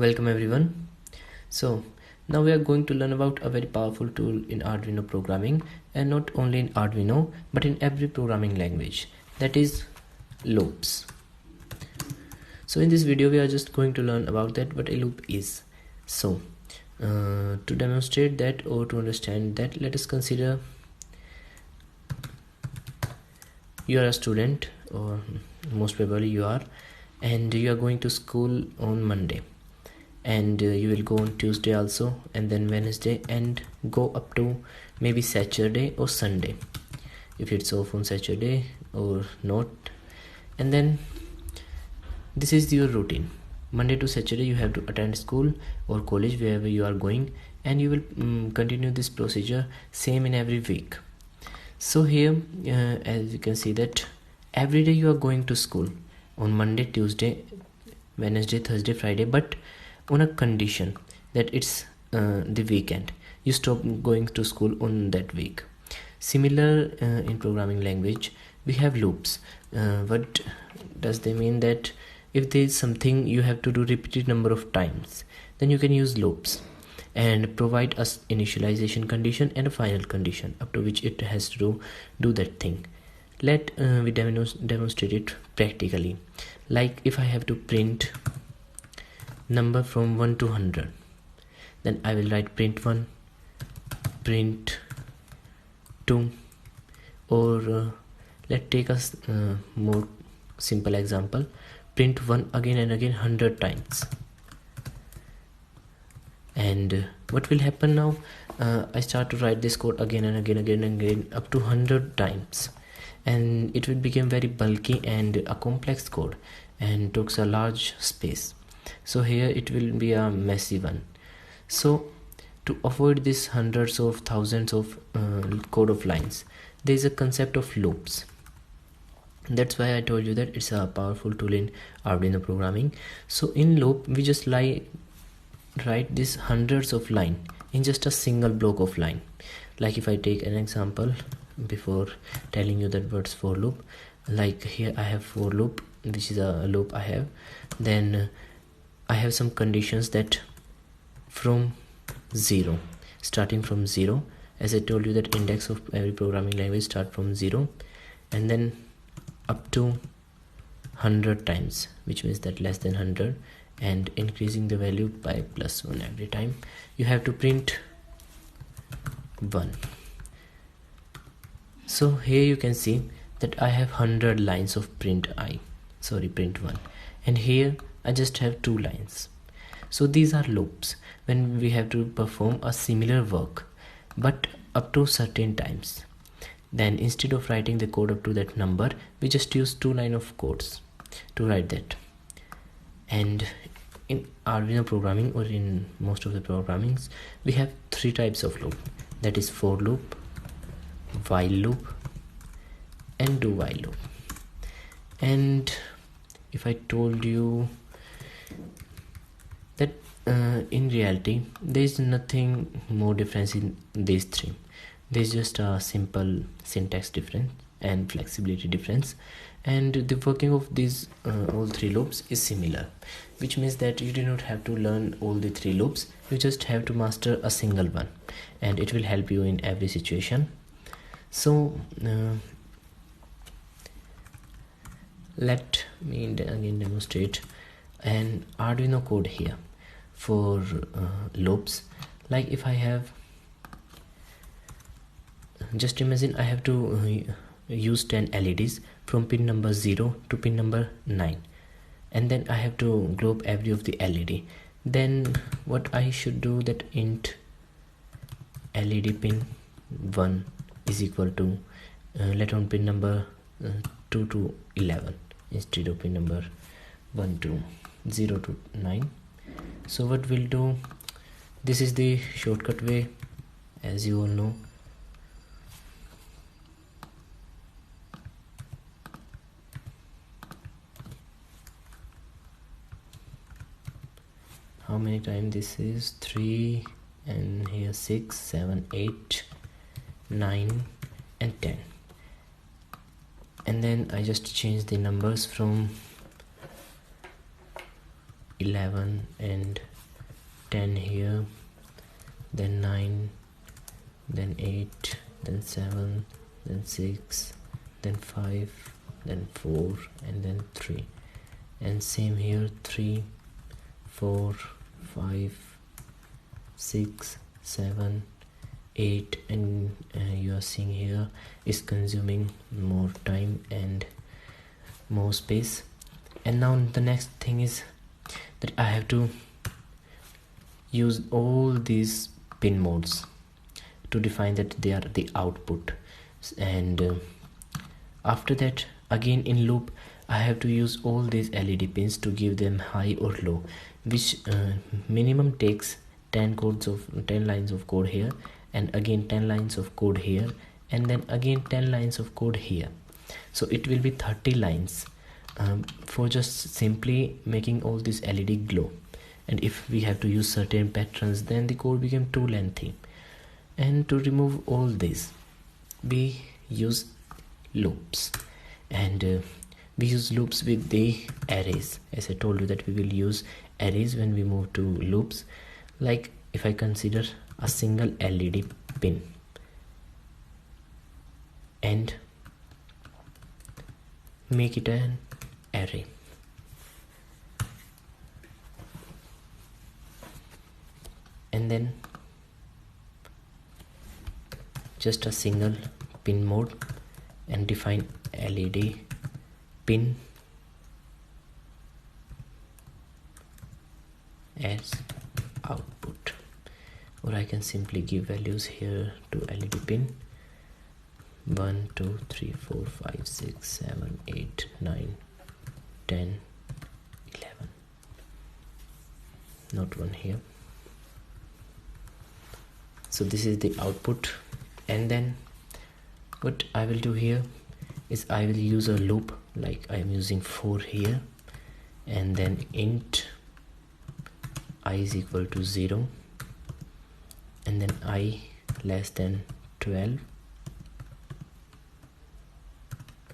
Welcome everyone. So now we are going to learn about a very powerful tool in Arduino programming, and not only in Arduino but in every programming language, that is loops. So in this video we are just going to learn about that what a loop is. So to demonstrate that or to understand that, let us consider you are a student, or most probably you are, and you are going to school on Monday, and you will go on Tuesday also, and then Wednesday, and go up to maybe Saturday or Sunday if it's off on Saturday or not. And then this is your routine. Monday to Saturday you have to attend school or college, wherever you are going, and you will continue this procedure same in every week. So here as you can see that every day you are going to school on Monday, Tuesday, Wednesday, Thursday, Friday, but on a condition that it's the weekend. You stop going to school on that week. Similar in programming language we have loops. What does they mean? That if there is something you have to do repeated number of times, then you can use loops and provide us initialization condition and a final condition up to which it has to do that thing. Let we demonstrate it practically. Like if I have to print number from 1 to 100, then I will write print 1, print 2, or let's take a more simple example, print 1 again and again 100 times. And what will happen now? I start to write this code again and again up to 100 times, and it will become very bulky and a complex code and takes a large space. So here it will be a messy one. So to avoid this hundreds of thousands of code of lines, there is a concept of loops. That's why I told you that it's a powerful tool in Arduino programming. So in loop we just write this hundreds of line in just a single block of line. Like if I take an example before telling you that what's for loop, like here I have for loop, which is a loop I have. Then I have some conditions that from 0, starting from 0, as I told you that index of every programming language start from 0, and then up to 100 times, which means that less than 100, and increasing the value by +1 every time. You have to print 1. So here you can see that I have 100 lines of print 1, and here I just have 2 lines. So these are loops when we have to perform a similar work but up to certain times. Then instead of writing the code up to that number, we just use 2 lines of codes to write that. And in Arduino programming, or in most of the programmings, we have 3 types of loop, that is for loop, while loop, and do while loop. And if I told you that in reality there is nothing more difference in these 3, there is just a simple syntax difference and flexibility difference, and the working of these all 3 loops is similar, which means that you do not have to learn all the 3 loops. You just have to master a single one, and it will help you in every situation. So let me again demonstrate an Arduino code here for loops. Like if I have, just imagine I have to use 10 LEDs from pin number 0 to pin number 9, and then I have to globe every of the LED. Then what I should do, that int LED pin 1 is equal to let on pin number 2 to 11 instead of pin number 1 to 0 to 9. So what we'll do, this is the shortcut way, as you all know. How many times this is? 3, and here 6, 7, 8, 9, and 10. And then I just change the numbers from 11 and 10 here, then 9, then 8, then 7, then 6, then 5, then 4, and then 3. And same here, 3, 4, 5, 6, 7, 8, and you are seeing here is consuming more time and more space. And now the next thing is that I have to use all these pin modes to define that they are the output. And after that, again in loop, I have to use all these LED pins to give them high or low, which minimum takes 10 lines of code here, and again 10 lines of code here, and then again 10 lines of code here. So it will be 30 lines for just simply making all this LED glow. And if we have to use certain patterns, then the code became too lengthy. And to remove all this, we use loops. And we use loops with the arrays. As I told you that we will use arrays when we move to loops. Like if I consider a single LED pin and make it an array. And then just a single pin mode and define LED pin as output, or I can simply give values here to LED pin 1, 2, 3, 4, 5, 6, 7, 8, 9, 10, 11, not one here. So this is the output. And then what I will do here is I will use a loop, like I am using 4 here, and then int I is equal to 0, and then I less than 12,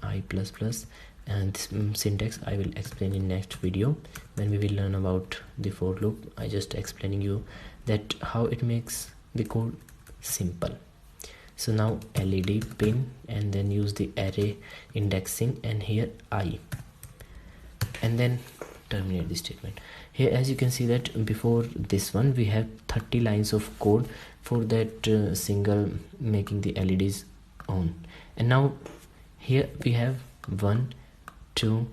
I plus plus, and this syntax I will explain in next video when we will learn about the for loop. I just explaining you that how it makes the code simple. So now LED pin, and then use the array indexing, and here I, and then terminate the statement. Here as you can see that before this one we have 30 lines of code for that single making the LEDs on, and now here we have 1, 2,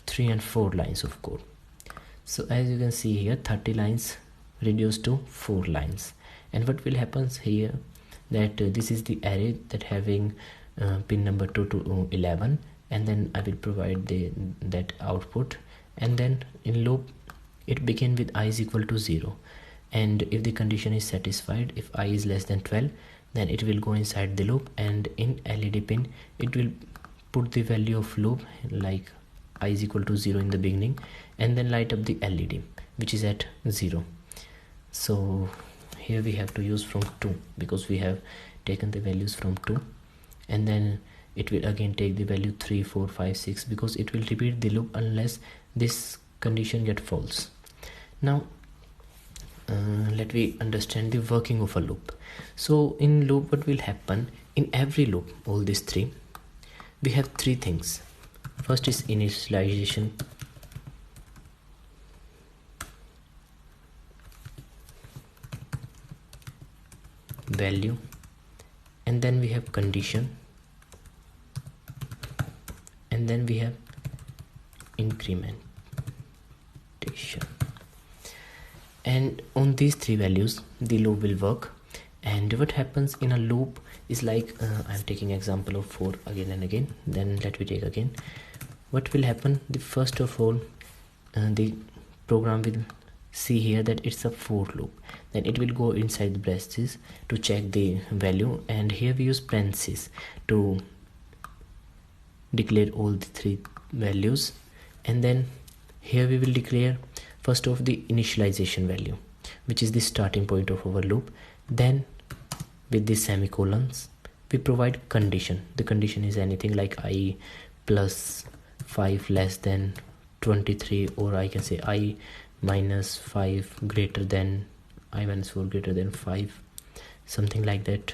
3 and 4 lines of code. So as you can see here 30 lines reduced to 4 lines. And what will happen here, that this is the array that having pin number 2 to 11, and then I will provide that output. And then in loop it begin with I is equal to 0, and if the condition is satisfied, if I is less than 12, then it will go inside the loop, and in LED pin it will put the value of loop like I is equal to 0 in the beginning, and then light up the LED which is at 0. So here we have to use from 2 because we have taken the values from 2, and then it will again take the value 3, 4, 5, 6 because it will repeat the loop unless this condition get false. Now let me understand the working of a loop. So in loop what will happen, in every loop, all these 3, we have 3 things. First is initialization, value, and then we have condition, and then we have incrementation. And on these 3 values the loop will work. And what happens in a loop is like I'm taking example of 4 again and again, then let me take again. What will happen, the first of all the program will see here that it's a for loop, then it will go inside the braces to check the value, and here we use parentheses to declare all the 3 values. And then here we will declare first of the initialization value, which is the starting point of our loop. Then with the semicolons we provide condition. The condition is anything like I plus 5 less than 23, or I can say I minus 5 greater than I minus 4 greater than 5, something like that.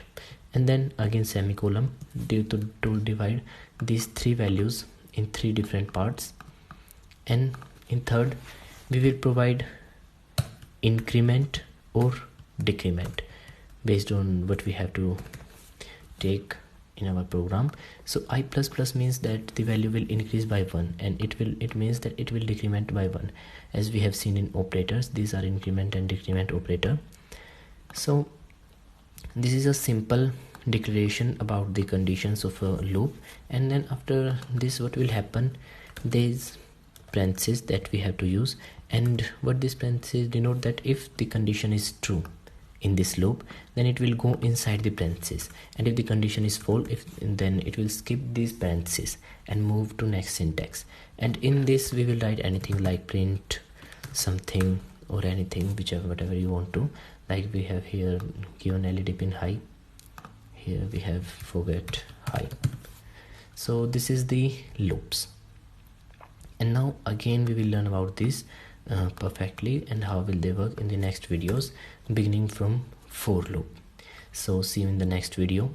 And then again semicolon to divide these three values in three different parts. And in third, we will provide increment or decrement based on what we have to take in our program. So I plus plus means that the value will increase by 1, and it means that it will decrement by 1. As we have seen in operators, these are increment and decrement operator. So this is a simple declaration about the conditions of a loop. And then after this, what will happen, these parentheses that we have to use, and what this parentheses denote, that if the condition is true in this loop, then it will go inside the parentheses, and if the condition is false, then it will skip these parentheses and move to next syntax. And in this we will write anything like print something or anything, whatever you want to. Like we have here given LED pin high, here we have forget high. So this is the loops. And now again we will learn about this perfectly and how will they work in the next videos, beginning from for loop. So see you in the next video.